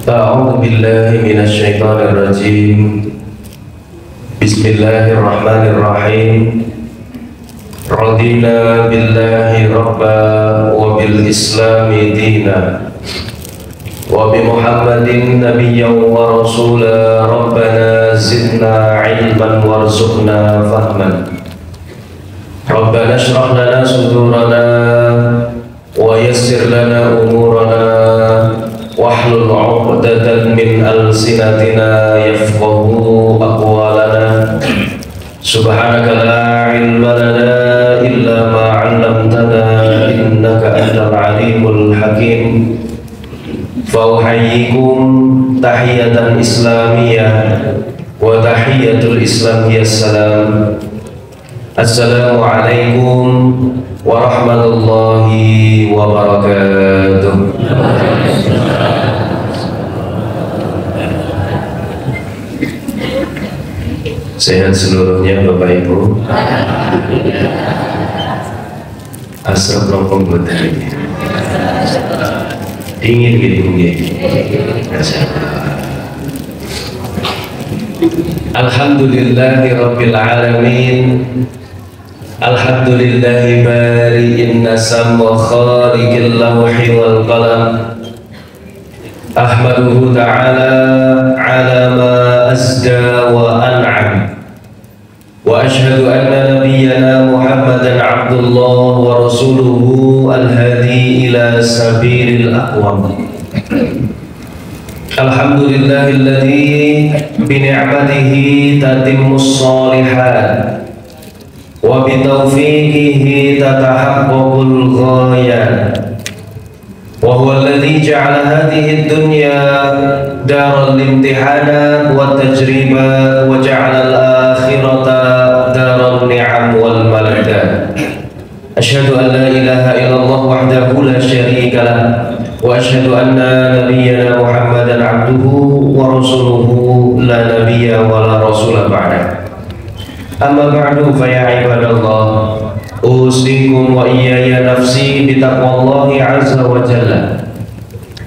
أعوذ بالله من الشيطان الرجيم. بسم الله الرحمن الرحيم. رضينا بالله ربا وبالإسلام دينا وبمحمد نبيا ورسولا ربنا زدنا علما وارزقنا فهما ربنا اشرح لنا صدورنا ويسر لنا أمورنا واحلل عقدة من ألسنتنا يفقهوا أقوالنا سبحانك لا علم لنا إلا ما علمتنا إنك أنت العليم الحكيم. فأحييكم تحية إسلامية وتحية الإسلام هي السلام. السلام عليكم ورحمة الله وبركاته. Sehat seluruhnya Bapak Ibu. Asrap nongkrong buat hari ini. Dingin gitu mungkin. Alhamdulillahi Rabbil Alamin. Alhamdulillahi bari'in nasam wa khaliqil lawhi wal qalam. Ahmaduhu ta'ala ala ma azda wa an'am. Wa ashhadu anna nabiyyana Muhammadan abdullah wa rasuluhu al-hadi ila sabilil aqwam. Alhamdulillahilladzi bi ni'matihi tatimmus shalihat wa bi taufiqihi tatahaqqaqul ghayat. Wa huwa alladzi ja'ala hadhihi ad-dunya daral imtihanat wa tajribat wa ja'ala al-akhirata daral ni'am wal malakat. Asyhadu an la ilaha illallah wahdahu la syarika lah wa asyhadu anna nabiyyana Muhammadan abduhu wa rasuluhu la nabiyya wa la rasula ba'da. Amma ba'du fa ya ibadallah, usikum wa iyaya nafsi bitaqwallahi azza wa jalla.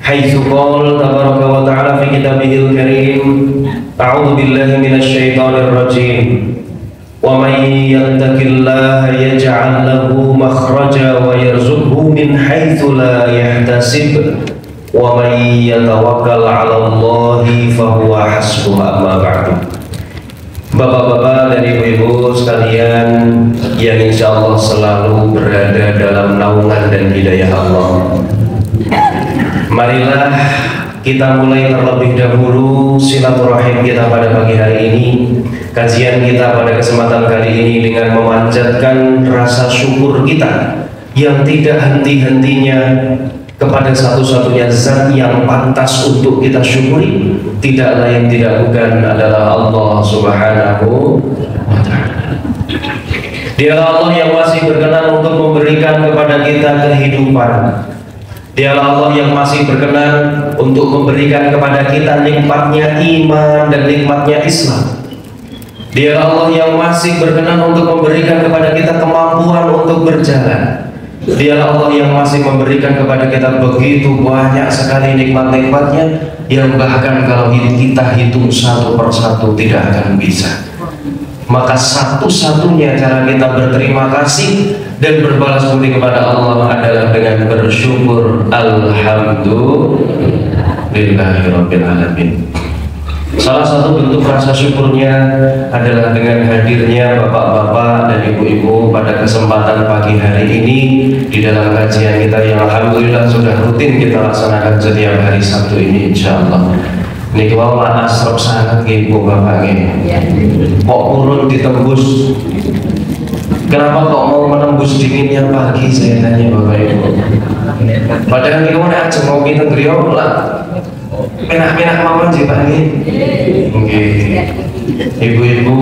Haitsu qala tabaraka wa ta'ala fi kitabihil karim, a'udzu billahi minasy syaithanir rajim. Wa may yattaqillaha yaj'al lahu makhraja wa yarzuqhu min haitsu la yahtasib. Wa may yatawakkal 'ala Allahi fa huwa hasbuh. Amma ba'du. Bapak-bapak dan ibu-ibu sekalian yang insya Allah selalu berada dalam naungan dan hidayah Allah, marilah kita mulai terlebih dahulu silaturahim kita pada pagi hari ini, kajian kita pada kesempatan kali ini dengan memanjatkan rasa syukur kita yang tidak henti-hentinya kepada satu-satunya zat yang pantas untuk kita syukuri, tidak lain tidak bukan adalah Allah Subhanahu wa ta'ala. Dialah Allah yang masih berkenan untuk memberikan kepada kita kehidupan. Dialah Allah yang masih berkenan untuk memberikan kepada kita nikmatnya iman dan nikmatnya Islam. Dialah Allah yang masih berkenan untuk memberikan kepada kita kemampuan untuk berjalan. Dialah Allah yang masih memberikan kepada kita begitu banyak sekali nikmat-nikmatnya yang bahkan kalau kita hitung satu persatu tidak akan bisa. Maka satu-satunya cara kita berterima kasih dan berbalas budi kepada Allah adalah dengan bersyukur. Alhamdulillahirabbil alamin. Salah satu bentuk rasa syukurnya adalah dengan hadirnya bapak-bapak dan ibu-ibu pada kesempatan pagi hari ini di dalam kajian kita yang alhamdulillah sudah rutin kita laksanakan setiap hari Sabtu ini insyaallah. Ini kalau asrop sangat ibu bapaknya kok urut ditembus. Kenapa kok mau menembus dinginnya pagi, saya tanya bapak ibu. Padahal kita mau aja mau minum beliau lah. Penak-penak mawon sih Pak mungkin ibu-ibu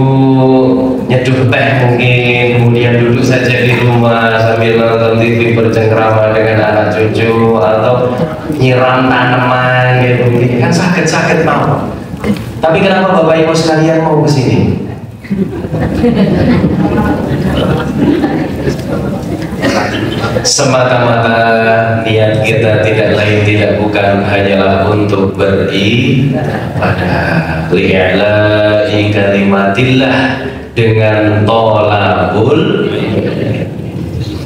nyeduh teh mungkin, kemudian duduk saja di rumah sambil nonton TV bercengkrama dengan anak cucu atau nyiram tanaman gitu mungkin kan sakit-sakit mau. Tapi kenapa bapak ibu sekalian mau kesini? semata-mata niat kita tidak lain tidak bukan hanyalah untuk beribadah, li'i'la'i kalimatillah, dengan tolabul.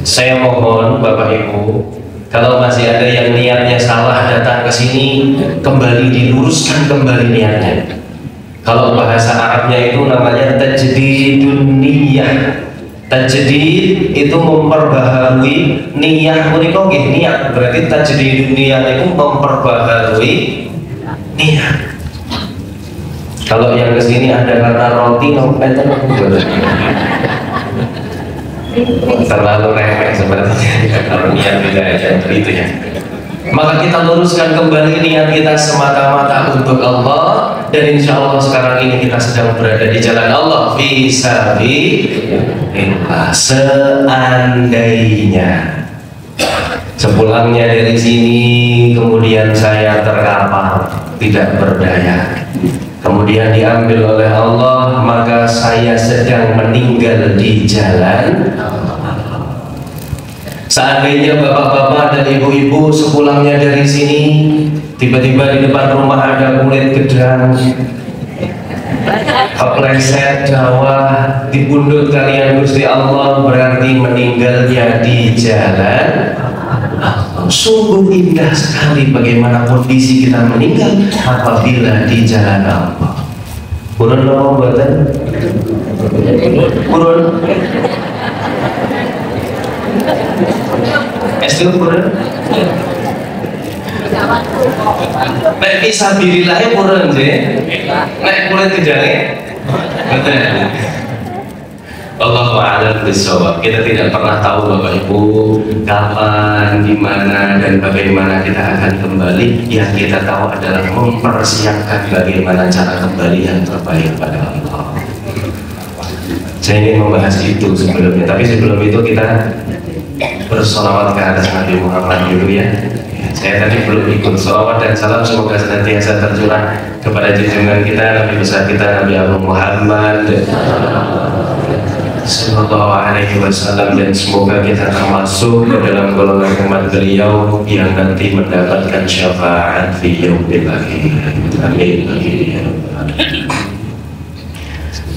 Saya mohon Bapak Ibu, kalau masih ada yang niatnya salah datang ke sini, kembali diluruskan kembali niatnya. Kalau bahasa Arabnya itu namanya tajdidun niyah. Tajdid itu memperbaharui niat, niat berarti tajdidun niyah itu memperbaharui niat. Kalau yang kesini ada kata roti, terlalu remeh sepertinya. Kalau niat tidak ada itu ya. Maka kita luruskan kembali niat kita semata-mata untuk Allah, dan insya Allah sekarang ini kita sedang berada di jalan Allah. Fisabilillah. Seandainya sepulangnya dari sini kemudian saya terkapar, tidak berdaya, kemudian diambil oleh Allah, maka saya sedang meninggal di jalan. Seandainya bapak-bapak dan ibu-ibu sepulangnya dari sini tiba-tiba di depan rumah ada kulit gedang, kepleset Jawa, dipundut kalian Gusti Allah, berarti meninggalnya di jalan. Sungguh indah sekali bagaimana kondisi kita meninggal apabila di jalan Allah. Purun lo buatan? Purun? Estil purun? Nek fisabilillah purun sih. Nek kulit gedangnya betul. Allahu a'lam bishawab. Kita tidak pernah tahu Bapak Ibu kapan, di mana, dan bagaimana kita akan kembali. Yang kita tahu adalah mempersiapkan bagaimana cara kembali yang terbaik pada Allah. Saya ingin membahas itu sebelumnya, tapi sebelum itu kita bersolawat ke atas Nabi Muhammad dulu ya. Saya tadi belum ikut. Salawat dan salam semoga senantiasa tercurah kepada junjungan kita, Nabi besar kita, Nabi Abu Muhammad Sallallahu Alaihi Wasallam, dan semoga kita termasuk ke dalam golongan umat beliau yang nanti mendapatkan syafaat fi yaumil akhir. Amin.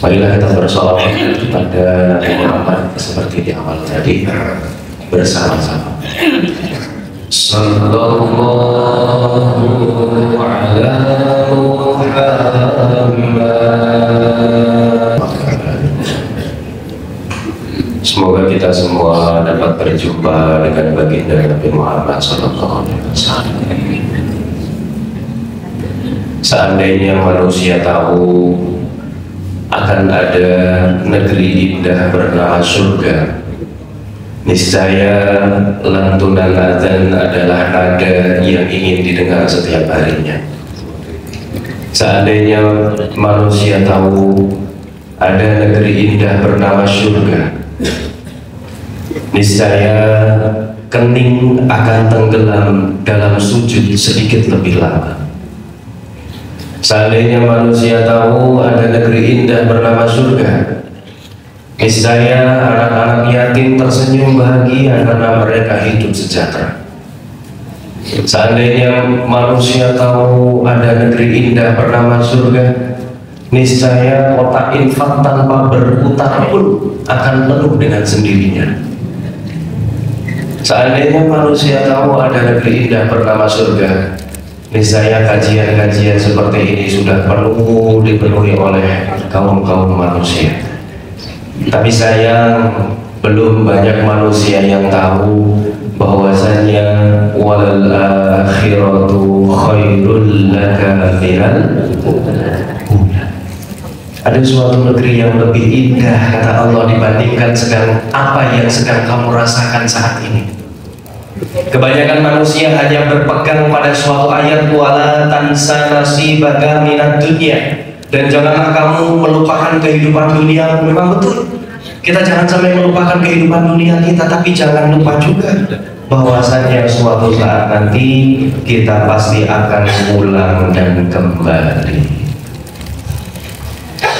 Marilah kita bersolawat kepada Nabi Muhammad seperti di awal tadi bersama-sama. Sallallahu ala Muhammad. Semoga kita semua dapat berjumpa dengan baginda Nabi Muhammad Sallallahu Alaihi Wasallam. Seandainya manusia tahu akan ada negeri indah bernama surga, niscaya lantunan azan adalah nada yang ingin didengar setiap harinya. Seandainya manusia tahu ada negeri indah bernama surga, niscaya kening akan tenggelam dalam sujud sedikit lebih lama. Seandainya manusia tahu ada negeri indah bernama surga, niscaya anak-anak yatim tersenyum bahagia karena mereka hidup sejahtera. Seandainya manusia tahu ada negeri indah bernama surga, niscaya kotak infak tanpa berputar pun akan penuh dengan sendirinya. Seandainya manusia tahu ada negeri indah bernama surga, niscaya kajian-kajian seperti ini sudah penuh dipenuhi oleh kaum-kaum manusia. Tapi sayang, belum banyak manusia yang tahu bahwasanya walal akhiratu khairul laka minal ula. Ada suatu negeri yang lebih indah kata Allah dibandingkan apa yang sedang kamu rasakan saat ini. Kebanyakan manusia hanya berpegang pada suatu ayat wala tansa nasibaka minad dunya, dan janganlah kamu melupakan kehidupan dunia. Memang betul, kita jangan sampai melupakan kehidupan dunia kita, tapi jangan lupa juga bahwasanya suatu saat nanti kita pasti akan pulang dan kembali.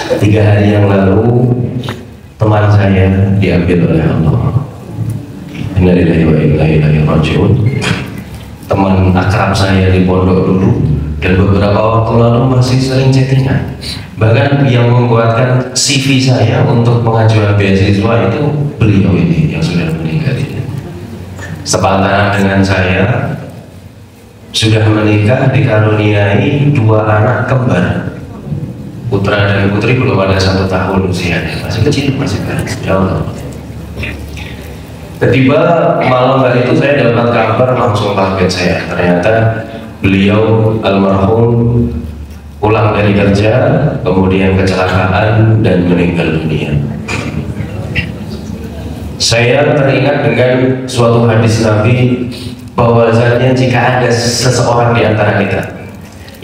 3 hari yang lalu teman saya diambil oleh Allah. Innalillahi wa inna ilaihi raji'un. Teman akrab saya di pondok dulu dan beberapa waktu lalu masih sering chattingan. Bahkan yang membuatkan CV saya untuk pengajuan beasiswa itu beliau ini yang sudah meninggal ini. Sepantaran dengan saya, sudah menikah, dikaruniai 2 anak kembar, putra dan putri, belum ada 1 tahun usianya, masih kecil, masih baru. Ya Allah. Tiba malam hari itu saya dapat kabar, langsung kaget saya. Ternyata beliau almarhum pulang dari kerja, kemudian kecelakaan dan meninggal dunia. Saya teringat dengan suatu hadis Nabi bahwasanya jika ada seseorang di antara kita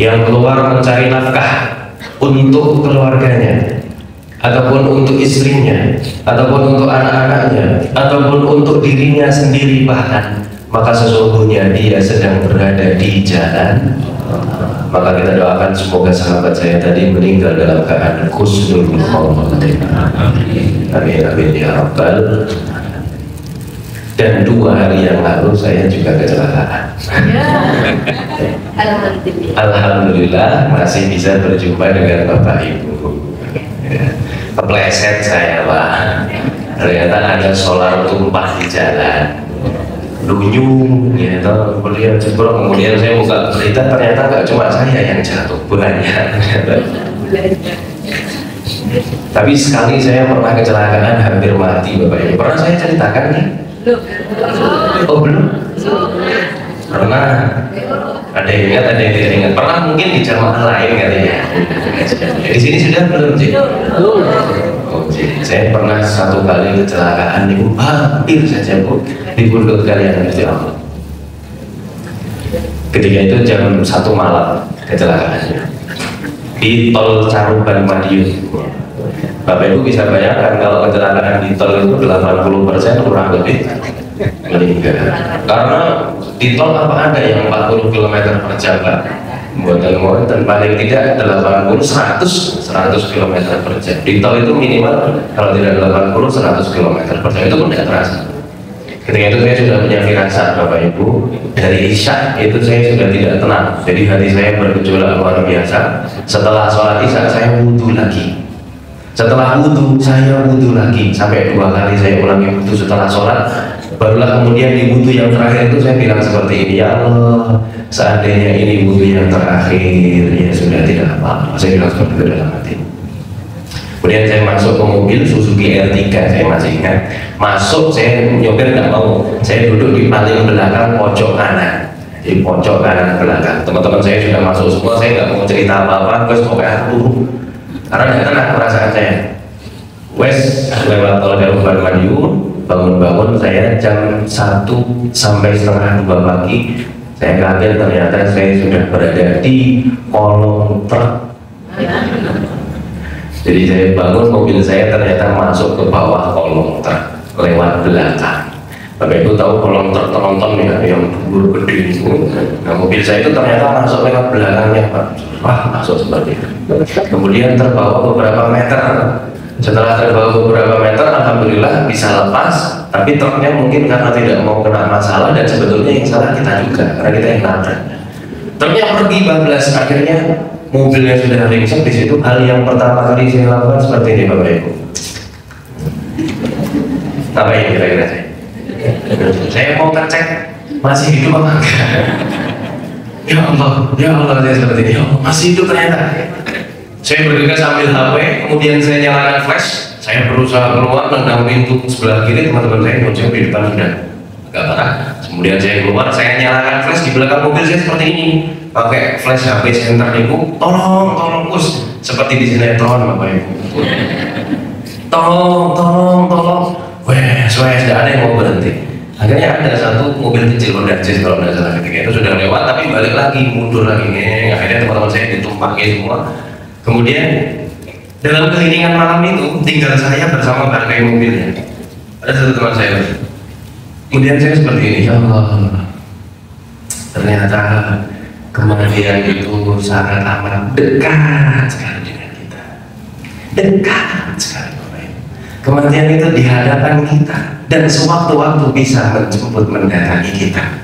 yang keluar mencari nafkah untuk keluarganya, ataupun untuk istrinya, ataupun untuk anak-anaknya, ataupun untuk dirinya sendiri bahkan, maka sesungguhnya dia sedang berada di jalan. Maka kita doakan semoga sahabat saya tadi meninggal dalam keadaan husnul khotimah. Amin amin ya rabbal. Dan 2 hari yang lalu saya juga kecelakaan. Alhamdulillah masih bisa berjumpa dengan Bapak Ibu. Kepleset saya Pak. Ternyata ada solar tumpah di jalan. Lunyung gitu, kemudian jebrok, kemudian saya buka berita, ternyata nggak cuma saya yang jatuh, banyak. Tapi sekali saya pernah kecelakaan hampir mati Bapak Ibu. Pernah saya ceritakan nih? Oh belum? Pernah? Ada yang ingat, ada yang tidak ingat. Pernah mungkin di jamaah lain kali ya. Di sini sudah belum sih? Oh, saya pernah 1 kali kecelakaan itu hampir saja Bu di pundut kalian ya Allah. Ketika itu jam 1 malam kecelatakaannya di tol Caruban Madiun. Bapak Ibu bisa bayangkan kalau kecelakaan di tol itu 80% kurang lebih meninggal. Karena di tol apa ada yang 40 km per jam Pak? Buatan paling tidak 80, 100 km per jam. Di tol itu minimal kalau tidak 80, 100 km per jam, itu pun tidak terasa. Ketika itu saya sudah punya firasat Bapak Ibu, dari Isya itu saya sudah tidak tenang. Jadi hati saya bergejolak luar biasa. Setelah sholat Isya saya wudhu lagi. Setelah wudhu saya wudhu lagi sampai 2 kali saya ulangi wudhu setelah sholat. Barulah kemudian di wudhu yang terakhir itu saya bilang seperti ini, ya Allah, seandainya ini wudhu yang terakhir, ya sudah tidak apa-apa. Saya bilang seperti itu dalam hati. Kemudian saya masuk ke mobil Suzuki R3, saya masih ingat. Masuk, saya nyopir nggak mau. Saya duduk di paling belakang pojok kanan, di pojok kanan belakang. Teman-teman saya sudah masuk semua, saya nggak mau cerita apa-apa, terus pokoknya turun. Karena nggak tenang perasaan saya. Wes lewat tol Caruban Madiun, bangun-bangun saya jam 1 sampai setengah 2 pagi. Saya kaget ternyata saya sudah berada di kolong truk. Jadi saya bangun, mobil saya ternyata masuk ke bawah kolong truk lewat belakang. Bapak Ibu tahu kolong truk tronton ya, yang dulu gede itu. Nah mobil saya itu ternyata masuk lewat belakangnya Pak. Wah masuk seperti itu. Kemudian terbawa beberapa meter. Setelah terbawa beberapa meter, alhamdulillah bisa lepas. Tapi truknya mungkin karena tidak mau kena masalah, dan sebetulnya yang salah kita juga, karena kita yang nabrak. Truknya pergi bablas, akhirnya mobilnya sudah ringsek. Di situ hal yang pertama kali saya lakukan seperti ini Bapak Ibu. Apa yang kira-kira saya? Saya mau ngecek masih hidup apa enggak. Ya Allah saya seperti ini. Oh, masih hidup ternyata. Saya bergegas sambil HP, kemudian saya nyalakan flash. Saya berusaha keluar, nendang pintu sebelah kiri, teman-teman saya ngojek di depan sudah agak parah. Kemudian saya keluar, saya nyalakan flash di belakang mobil saya seperti ini, pakai flash HP center Ibu. Tolong us, seperti di sinetron Bapak Ibu. Tolong. Wes, tidak ada yang mau berhenti. Akhirnya ada satu mobil kecil Honda Jazz kalau tidak salah, ketika itu sudah lewat, tapi balik lagi, mundur lagi. Akhirnya teman-teman saya ditumpaki semua. Kemudian dalam keheningan malam itu tinggal saya bersama bangkai mobilnya. Ada satu teman saya. Kemudian saya seperti ini, ya Allah, ternyata kematian itu sangat amat dekat sekali dengan kita. Dekat sekali. Kematian itu di hadapan kita. dan sewaktu-waktu bisa menjemput mendatangi kita.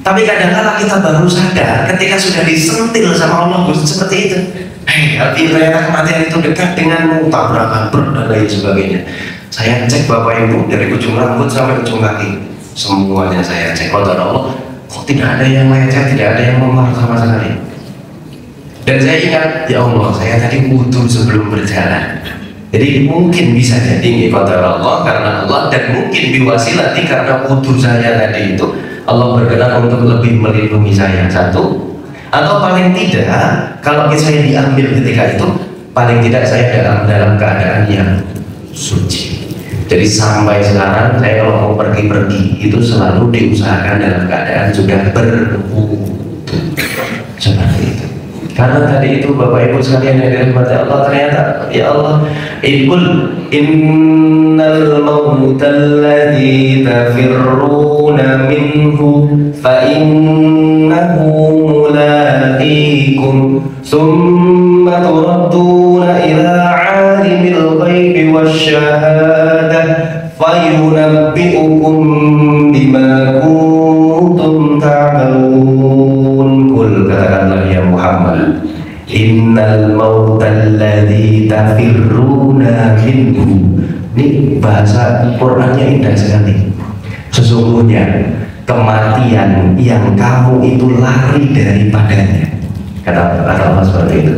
Tapi kadang-kala kita baru sadar ketika sudah disentil sama Allah seperti itu. Ternyata kematian itu dekat denganmu, tabrakan berat dan lain sebagainya. Saya cek Bapak Ibu dari ujung rambut sampai ujung kaki, semuanya saya cek. Kata Allah, kok tidak ada yang lecet, tidak ada yang memar sama sekali. Dan saya ingat, ya Allah, saya tadi wudu sebelum berjalan. Jadi mungkin bisa jadi kata Allah karena Allah, dan mungkin biwasilati karena wudu saya tadi itu Allah berkenan untuk lebih melindungi saya. Satu, atau paling tidak kalau saya diambil ketika itu, paling tidak saya dalam keadaan yang suci. Jadi sampai sekarang saya kalau mau pergi-pergi itu selalu diusahakan dalam keadaan sudah berwudu seperti itu. Karena tadi itu Bapak Ibu sekalian yang dirahmati Allah, ternyata ya Allah, innal mautal ladzi tafirruna minhu fa innahu mulaqikum thumma turadduna ila 'alimil ghaibi wasyahadah fayunabbi'ukum bima kuntum ta'malun. Qul, katakanlah ya Muhammad, innal mautal ladzi tafirruna minhu. Ini bahasa Qur'annya indah sekali. Sesungguhnya kematian yang kamu itu lari daripadanya, kata Allah seperti itu.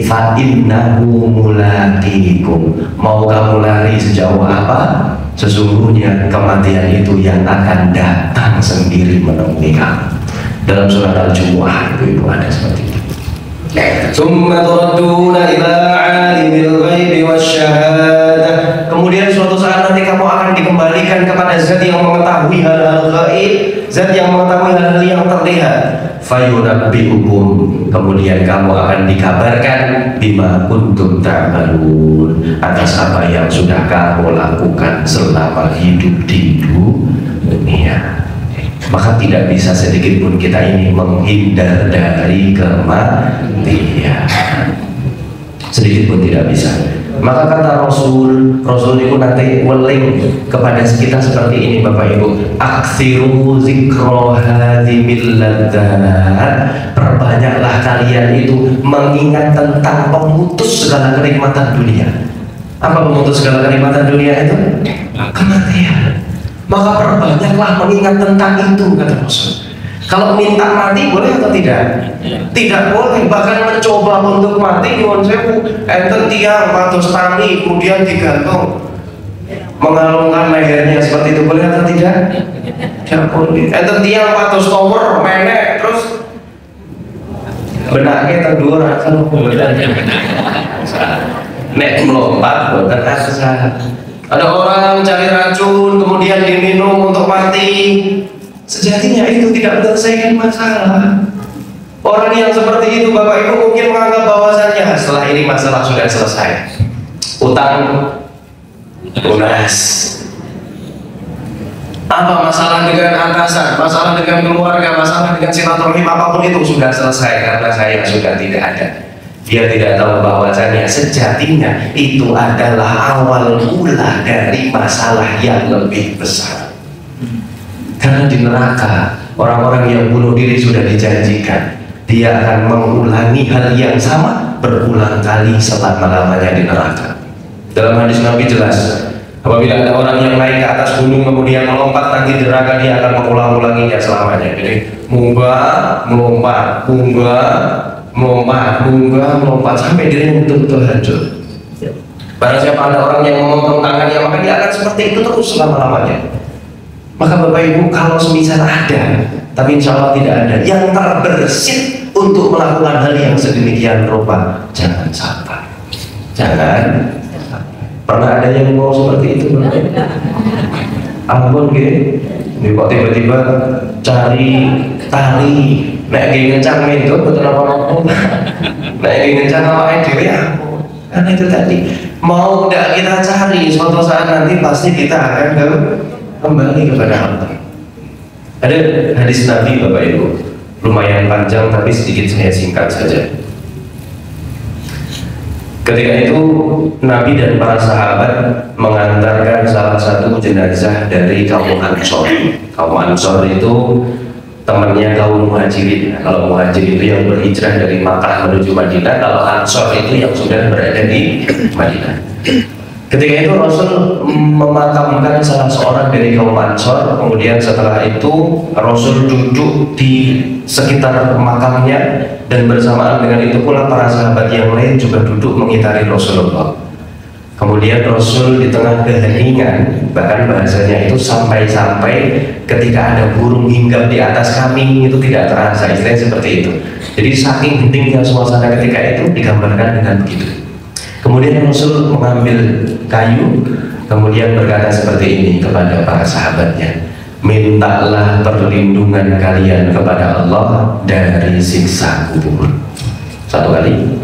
Fa innahu mulaqikum. Mau kamu lari sejauh apa? Sesungguhnya kematian itu yang akan datang sendiri menemui kamu. Dalam surat Al-Jumu'ah itu ada seperti itu. Summa turadduna ila 'alimil ghaibi wasyahadah. Kemudian suatu saat nanti kamu akan dikembalikan kepada zat yang mengetahui hal-hal gaib, zat yang mengetahui hal-hal yang terlihat. Fayunabbi'ukum, kemudian kamu akan dikabarkan bima kuntum ta'malun, atas apa yang sudah kamu lakukan selama hidup di dunia. Maka tidak bisa sedikit pun kita ini menghindar dari kematian, sedikit pun tidak bisa. Maka kata Rasul itu nanti weling kepada kita seperti ini Bapak Ibu, aksiru zikro hadhimil ladzat, perbanyaklah kalian itu mengingat tentang pemutus segala kenikmatan dunia. Apa pemutus segala kenikmatan dunia itu? Kematian. Maka perbanyaklah mengingat tentang itu, kata Rasul. Kalau minta mati boleh atau tidak? Tidak boleh. Bahkan mencoba untuk mati, nyuwun sewu, enten tiang pados tani kemudian digantung, mengalungkan lehernya seperti itu, boleh atau tidak? Tidak boleh. Enten tiang pados tower menek terus benaknya terdur asal nek melompat buatan asa. Ada orang mencari racun kemudian diminum untuk mati. Sejatinya itu tidak menyelesaikan masalah. Orang yang seperti itu Bapak Ibu mungkin menganggap bahwasannya setelah ini masalah sudah selesai, utang lunas. Apa masalah dengan atasan, masalah dengan keluarga, masalah dengan silaturahim, apapun itu sudah selesai karena saya sudah tidak ada. Dia tidak tahu bahwasanya sejatinya itu adalah awal mula dari masalah yang lebih besar. Karena di neraka orang-orang yang bunuh diri sudah dijanjikan dia akan mengulangi hal yang sama berulang kali selama-lamanya di neraka. Dalam hadis Nabi jelas, apabila ada orang yang naik ke atas gunung kemudian melompat, nanti di neraka dia akan mengulang-ulanginya selamanya. Jadi munggah, melompat, munggah, melompat sampai dirinya betul-betul hancur. Barang siapa ada orang yang memotong tangannya, maka dia akan seperti itu terus selama-lamanya. Maka Bapak Ibu, kalau semisal ada, tapi insya Allah tidak ada yang terbersit untuk melakukan hal yang sedemikian rupa, jangan sampai. Jangan. Pernah ada yang mau seperti itu? Ampun gitu. Ini kok tiba-tiba cari tali, nek ngencang itu betul apa-apa. Nek ngencang apa dewe ampun. Karena itu tadi, mau tidak kita cari, suatu saat nanti pasti kita akan kembali kepada Allah. Ada hadis Nabi Bapak Ibu, lumayan panjang tapi sedikit saya singkat saja. Ketika itu Nabi dan para sahabat mengantarkan salah satu jenazah dari kaum Ansor. Kaum Ansor itu temannya kaum Muhajirin. Kalau Muhajir itu yang berhijrah dari Makkah menuju Madinah, kalau Ansor itu yang sudah berada di Madinah. Ketika itu Rasul memakamkan salah seorang dari kaum Ansor. Kemudian setelah itu Rasul duduk di sekitar makamnya, dan bersamaan dengan itu pula para sahabat yang lain juga duduk mengitari Rasulullah. Kemudian Rasul di tengah keheningan, bahkan bahasanya itu sampai-sampai ketika ada burung hinggap di atas kami itu tidak terasa, istilahnya seperti itu. Jadi saking heningnya suasana ketika itu digambarkan dengan begitu. Kemudian Rasul mengambil kayu, kemudian berkata seperti ini kepada para sahabatnya, mintalah perlindungan kalian kepada Allah dari siksa kubur. Satu kali,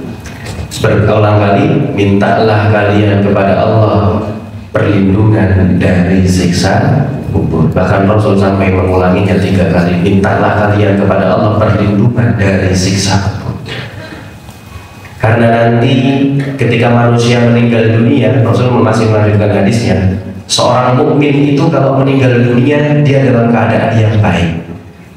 berulang kali, mintalah kalian kepada Allah perlindungan dari siksa kubur. Bahkan Rasul sampai mengulanginya 3 kali, mintalah kalian kepada Allah perlindungan dari siksa kubur. Karena nanti ketika manusia meninggal dunia, Rasul masih melanjutkan hadisnya, seorang mukmin itu kalau meninggal dunia dia dalam keadaan yang baik,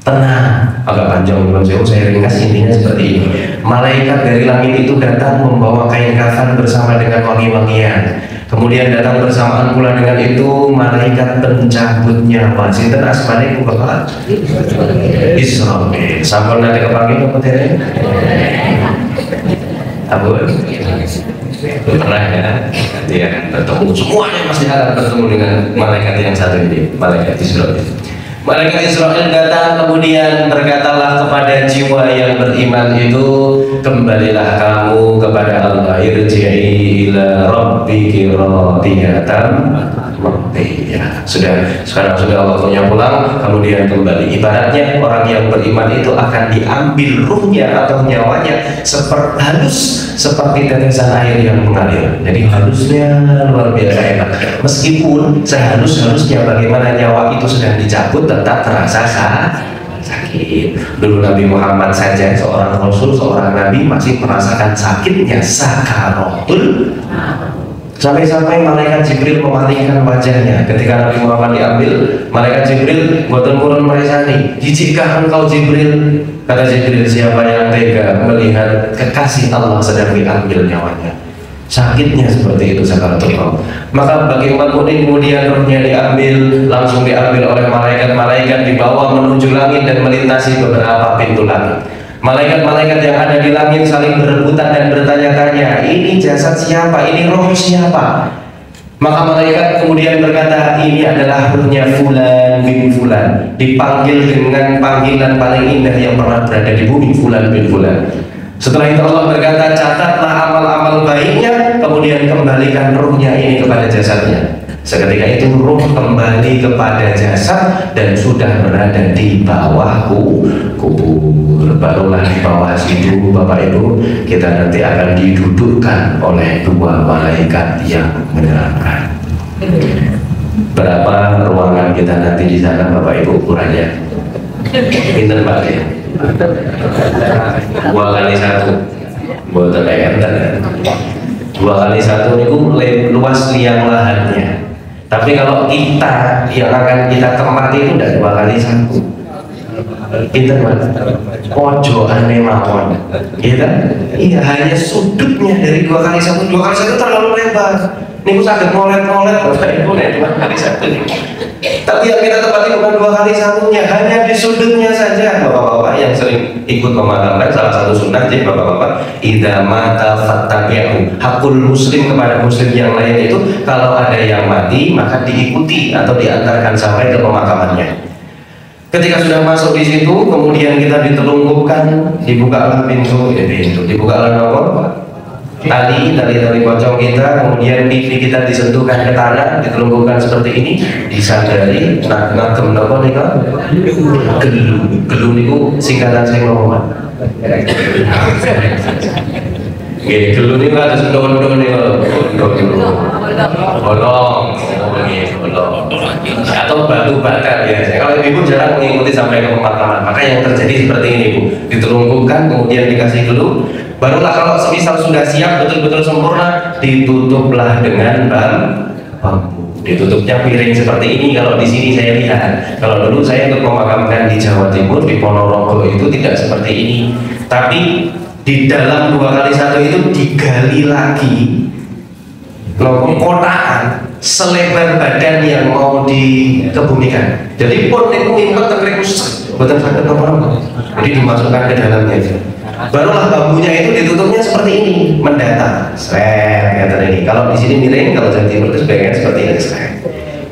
tenang. Agak panjang saya ringkas, intinya seperti ini. Malaikat dari langit itu datang membawa kain kafan bersama dengan wangi-wangian. Kemudian datang bersamaan pula dengan itu malaikat pencabut nyawa. Sinten asmane ku Bapak? Israfil. Sampun nanti kepanggil apa teh? Abu pernah ya, nanti akan bertemu, semuanya pasti akan bertemu dengan malaikat yang satu ini, malaikat Israfil. Malaikat Israfil datang, kemudian berkatalah kepada jiwa yang beriman itu, kembalilah kamu kepada Allah, irji'i ila rabbiki radiyatan mardiyah. Sekarang sudah waktunya pulang, kemudian kembali. Ibaratnya orang yang beriman itu akan diambil ruhnya atau nyawanya halus seperti tetesan air yang mengalir. Jadi halusnya luar biasa hebat. Meskipun sehalus-halusnya bagaimana nyawa itu sedang dicabut, tetap terasa sakit. Dulu Nabi Muhammad saja, seorang Rasul, seorang Nabi, masih merasakan sakitnya sakaratul. Sampai-sampai malaikat Jibril memalingkan wajahnya ketika Nabi Muhammad diambil. Malaikat Jibril boten purun maresani, jijikah engkau Jibril? Kata Jibril, siapa yang tega melihat kekasih Allah sedang diambil nyawanya? Sakitnya seperti itu sakaratul maut. Maka bagaimana kemudian rohnya diambil, langsung diambil oleh malaikat-malaikat, dibawa menuju langit dan melintasi beberapa pintu langit. Malaikat-malaikat yang ada di langit saling berebutan dan bertanya-tanya, ini jasad siapa? Ini roh siapa? Maka malaikat kemudian berkata, ini adalah rohnya Fulan bin Fulan, dipanggil dengan panggilan paling indah yang pernah berada di bumi, Fulan bin Fulan. Setelah itu Allah berkata, catatlah amal-amal baiknya, kemudian kembalikan ruhnya ini kepada jasadnya. Seketika itu ruh kembali kepada jasad dan sudah berada di bawah kubur. Barulah di bawah situ Bapak Ibu kita nanti akan didudukkan oleh 2 malaikat yang menerangkan. Berapa ruangan kita nanti di sana Bapak Ibu ukurannya? Pinten Pak ya? 2 kali 1 buat TPR. 2 kali 1 itu luas liang lahannya. Tapi kalau kita yang akan kita tempati itu tidak 2 kali 1. Pinter Mas, ojo aneh mawon, gitu? Iya, hanya sudutnya dari 2 kali 1. 2 kali 1 terlalu lebar. Ini aku sakit molet-molet, Bapak Ibu, 2 kali 1. Tapi yang kita tempati bukan 2 kali 1-nya, hanya di sudutnya saja. Bapak-bapak yang sering ikut memakamkan, salah satu sunnah jadi bapak-bapak, idza mata fattabi'u. Hakul muslim kepada muslim yang lain itu, kalau ada yang mati maka diikuti atau diantarkan sampai ke pemakamannya. Ketika sudah masuk di situ, kemudian kita ditelungkupkan, dibukalah dibukalah tali pocong kita, kemudian pipi kita disentuhkan ke tanah, ditelungkupkan seperti ini, disadari, ngagem nopo nika, gelu niku singkatan saya ngomong. Nggih, gelu niku ada sendon-sendon niku, bolong, atau batu bakar ya. Kalau ibu jarang mengikuti sampai ke pemakaman, maka yang terjadi seperti ini Bu, ditelungkupkan kemudian dikasih gelu, Barulah kalau semisal sudah siap betul-betul sempurna, ditutuplah dengan bambu. Ditutupnya piring seperti ini. Kalau di sini saya lihat, kalau dulu saya untuk memakamkan di Jawa Timur di Ponorogo itu tidak seperti ini, tapi di dalam 2x1 itu digali lagi kotaan selebar badan yang mau dikebumikan. Jadi pun itu minta terus betul sakit nomor, jadi dimasukkan ke dalamnya itu. Barulah bambunya itu ditutupnya seperti ini, mendatar, seret kata ini. Kalau di sini miring, kalau Jawa Timur itu sebagian seperti ini, seret.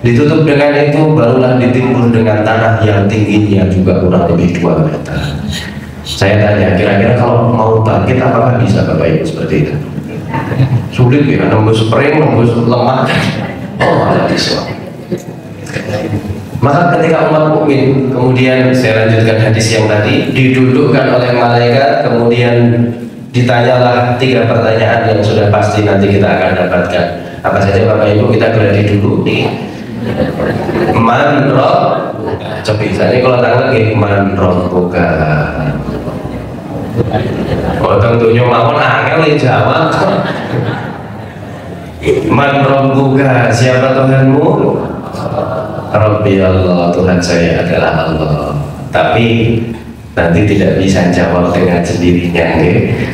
Ditutup dengan itu, barulah ditimbun dengan tanah yang tingginya juga kurang lebih 2 meter. Saya tanya, kira-kira kalau mau bangkit apakah bisa Bapak Ibu seperti itu? Sulit ya, nembus spring, nembus lemak. Oh, ada bisa. Maka ketika umat mukmin, kemudian saya lanjutkan hadis yang tadi, didudukkan oleh malaikat, kemudian ditanyalah 3 pertanyaan yang sudah pasti nanti kita akan dapatkan. Apa saja Bapak Ibu, kita berani dulu nih. Man roh, coba ini kalau tangan lagi man roh buka. Oh tentunya mau angel jawab. Man roh buka, siapa Tuhanmu? Rabbi Allah, Tuhan saya adalah Allah. Tapi nanti tidak bisa jawab dengan sendirinya,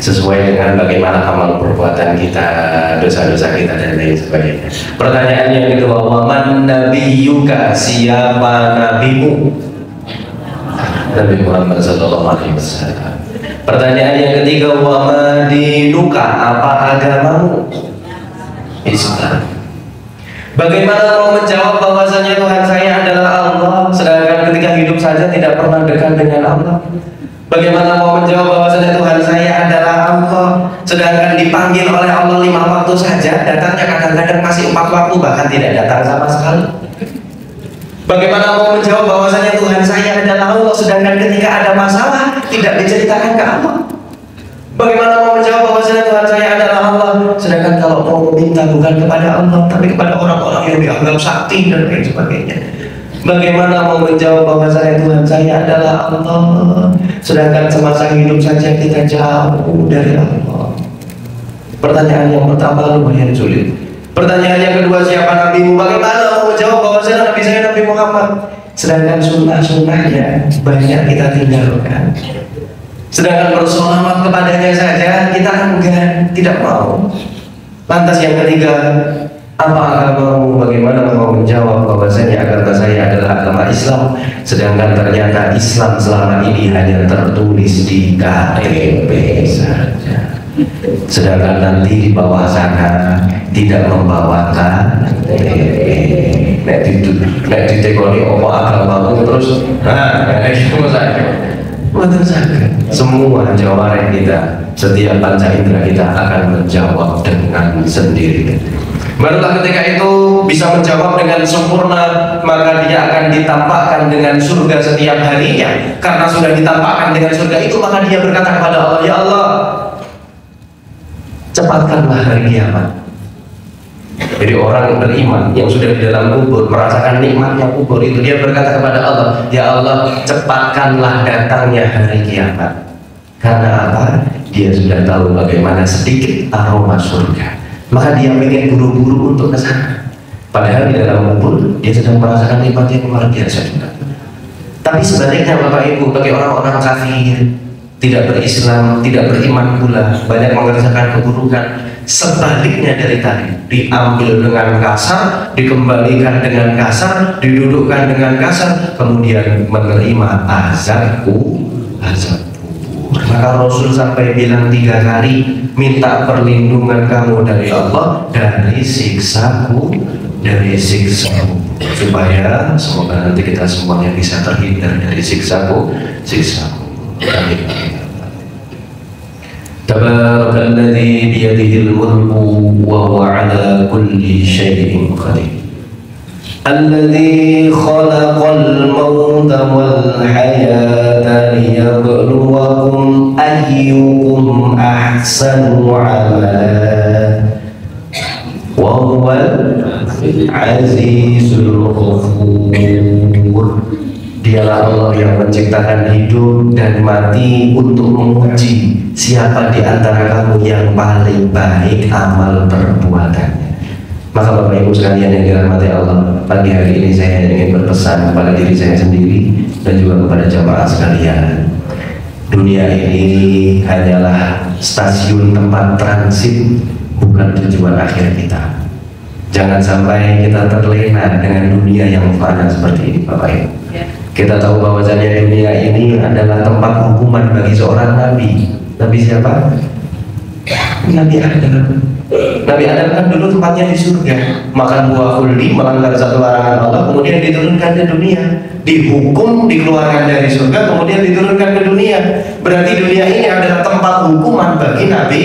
sesuai dengan bagaimana amal perbuatan kita, dosa-dosa kita dan lain sebagainya. Pertanyaan yang kedua, waman nabiyuka, siapa nabimu? Nabi Muhammad SAW. Pertanyaan yang ketiga, wama dinuka, apa agamamu? Islam. Bagaimana mau menjawab bahwasanya Tuhan saya adalah Allah, sedangkan ketika hidup saja tidak pernah dekat dengan Allah? Bagaimana mau menjawab bahwasanya Tuhan saya adalah Allah, sedangkan dipanggil oleh Allah 5 waktu saja, datangnya kadang-kadang masih 4 waktu, bahkan tidak datang sama sekali? Bagaimana mau menjawab bahwasanya Tuhan saya adalah Allah, sedangkan ketika ada masalah tidak diceritakan ke Allah? Bagaimana mau menjawab bahwasanya Tuhan saya adalah Allah, sedangkan kalau mau meminta bukan kepada Allah tapi kepada orang-orang yang dianggap sakti dan lain sebagainya? Bagaimana mau menjawab bahwasanya Tuhan saya adalah Allah, sedangkan semasa hidup saja kita jauh dari Allah? Pertanyaan yang pertama lumayan sulit. Pertanyaan yang kedua, siapa nabimu? Bagaimana mau menjawab bahwasanya nabi saya Nabi Muhammad, sedangkan sunnah-sunnahnya banyak kita tinggalkan? Sedangkan bersolawat kepadanya saja kita enggan, tidak mau. Lantas yang ketiga, apa agamamu? Bagaimana mau menjawab bahwasanya agama saya adalah agama Islam, sedangkan ternyata Islam selama ini hanya tertulis di KTP saja, sedangkan nanti di bawah sana tidak membawakan KTP. Nek ditekoni apa agamamu terus, itu saja. Betul saja. Semua jawaban kita, setiap panca indera kita akan menjawab dengan sendiri. Barulah ketika itu bisa menjawab dengan sempurna, maka dia akan ditampakkan dengan surga setiap harinya. Karena sudah ditampakkan dengan surga itu, maka dia berkata kepada Allah, ya Allah, cepatkanlah hari kiamat. Jadi orang yang beriman yang sudah di dalam kubur merasakan nikmatnya kubur itu, dia berkata kepada Allah, ya Allah, cepatkanlah datangnya hari kiamat. Karena apa? Dia sudah tahu bagaimana sedikit aroma surga, maka dia ingin buru-buru untuk ke sana. Padahal di dalam kubur dia sedang merasakan nikmat yang luar biasa juga. Tapi sebaliknya Bapak Ibu, bagi orang-orang kafir, tidak berislam, tidak beriman pula, banyak mengerjakan keburukan, sebaliknya dari tadi, diambil dengan kasar, dikembalikan dengan kasar, didudukkan dengan kasar, kemudian menerima azab kubur. Maka Rasul sampai bilang 3 kali, minta perlindungan kamu dari Allah dari siksaku, dari siksaku, supaya semoga nanti kita semuanya bisa terhindar dari siksaku. Amin. Tabarakalladzi biyadihil mulku wa huwa ala kulli syai'in qadir. Alladzi khalaqal mauta wal hayata liyabluwakum ayyukum ahsanu amala wa huwal azizul ghafur. Dialah Allah yang menciptakan hidup dan mati untuk menguji siapa di antara kamu yang paling baik amal perbuatannya. Maka Bapak Ibu sekalian yang dirahmati Allah, pagi hari ini saya ingin berpesan kepada diri saya sendiri dan juga kepada jamaah sekalian. Dunia ini hanyalah stasiun tempat transit, bukan tujuan akhir kita. Jangan sampai kita terlena dengan dunia yang fana seperti ini, Bapak Ibu. Kita tahu bahwasanya dunia ini adalah tempat hukuman bagi seorang nabi. Nabi siapa? Nabi Adam. Nabi Adam kan dulu tempatnya di surga, makan buah khuldi, melanggar satu larangan Allah, kemudian diturunkan ke dunia, dihukum, dikeluarkan dari surga, kemudian diturunkan ke dunia. Berarti dunia ini adalah tempat hukuman bagi Nabi.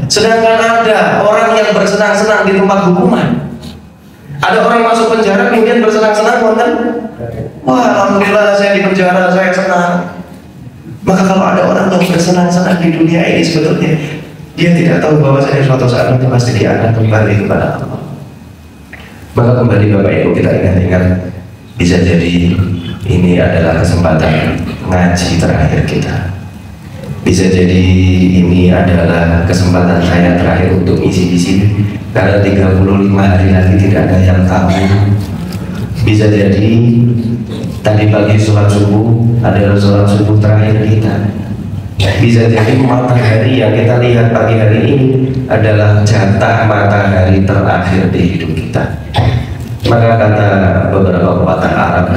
Sedangkan ada orang yang bersenang-senang di tempat hukuman. Ada orang masuk penjara kemudian bersenang-senang, kan? Wah, alhamdulillah saya di penjara, saya senang. Maka kalau ada orang yang bersenang-senang di dunia ini, sebetulnya dia tidak tahu bahwa saya suatu saat nanti pasti dia akan kembali kepada Allah. Maka kembali Bapak Ibu, kita ingat-ingat, bisa jadi ini adalah kesempatan ngaji terakhir kita. Bisa jadi ini adalah kesempatan saya terakhir untuk isi di sini, karena 35 hari lagi tidak ada yang tahu. Bisa jadi tadi pagi sholat subuh adalah sholat subuh terakhir kita. Bisa jadi matahari yang kita lihat pagi hari ini adalah jatah matahari terakhir di hidup kita. Maka kata beberapa pepatah Arab,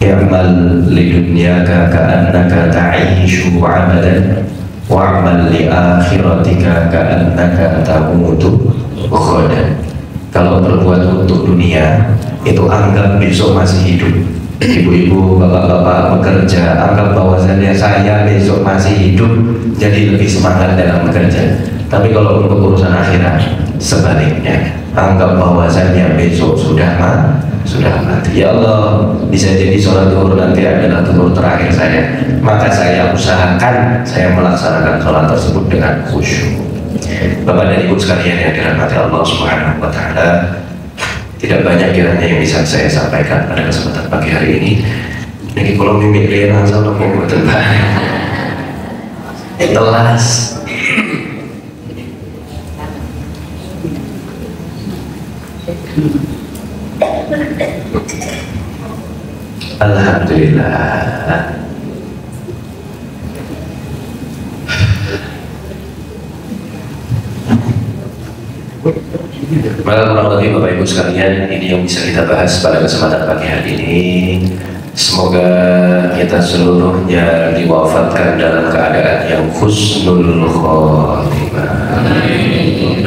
"I'mal lidunyaka ka'annaka ta'ishu 'amalan wa'mal li akhiratika ka'annaka tamutu ghadan." Kalau berbuat untuk dunia itu anggap besok masih hidup. Ibu-ibu, bapak-bapak bekerja, anggap bahwasannya saya besok masih hidup, jadi lebih semangat dalam bekerja. Tapi kalau untuk urusan akhirat, sebaliknya, anggap bahwasannya besok sudah mati. Ya Allah, bisa jadi sholat zuhur nanti adalah zuhur terakhir saya, maka saya usahakan saya melaksanakan sholat tersebut dengan khusyuk. Bapak dan Ibu sekalian yang dirahmati Allah Subhanahu wa Ta'ala, tidak banyak kiranya yang bisa saya sampaikan pada kesempatan pagi hari ini. Ini kalau mimik kalian asal mau buatan telas. Alhamdulillah. Maka kurang lebih Bapak Ibu sekalian, ini yang bisa kita bahas pada kesempatan pagi hari ini. Semoga kita seluruhnya diwafatkan dalam keadaan yang husnul khotimah.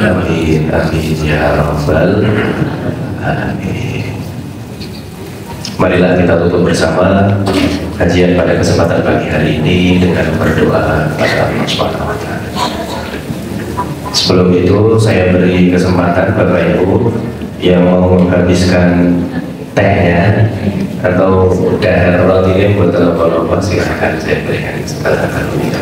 Amin, amin ya rabbal alamin. Marilah kita tutup bersama kajian pada kesempatan pagi hari ini dengan berdoa pada Allah Subhanahu wa Ta'ala. Sebelum itu saya beri kesempatan Bapak Ibu yang mau menghabiskan tehnya atau dahar rotinya buat lomba-lomba, silahkan saya berikan kesempatan kali ini.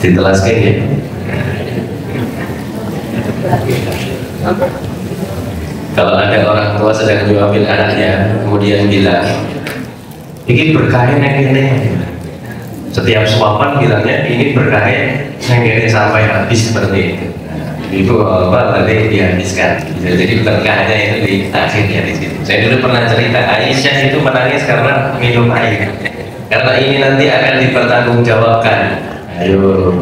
Ditelaskan ya. Kalau ada orang tua sedang nyuapin anaknya, kemudian bilang, ini berkahin yang ini. Setiap suapan bilangnya, ini berkahin yang ini sampai habis seperti itu. Itu apa tadi dihabiskan. Jadi berkahnya itu di akhirnya di situ. Saya dulu pernah cerita, Aisyah itu menangis karena minum air. Karena ini nanti akan dipertanggungjawabkan. Ayo.